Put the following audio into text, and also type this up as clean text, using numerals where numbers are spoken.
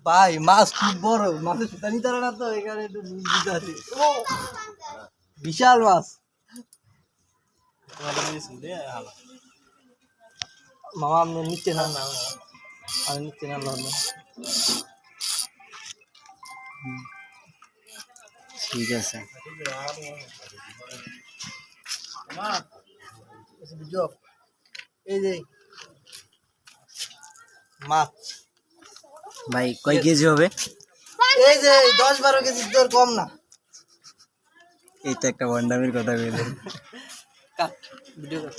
ভাই মাছ খুব বড়, মাছের সুতা নিতে পারে না তো এখানে একটু দিতে আছে। বিশাল মাছ মামা, আমি নিচে না, আমি নিচে না। ঠিক আছে এই যে মাছ ভাই, কয় কেজি হবে? এই যে 10-12 কেজি, তোর কম না। এই তো একটা ভন্ডামির কথা বলে। কাট ভিডিও কাট।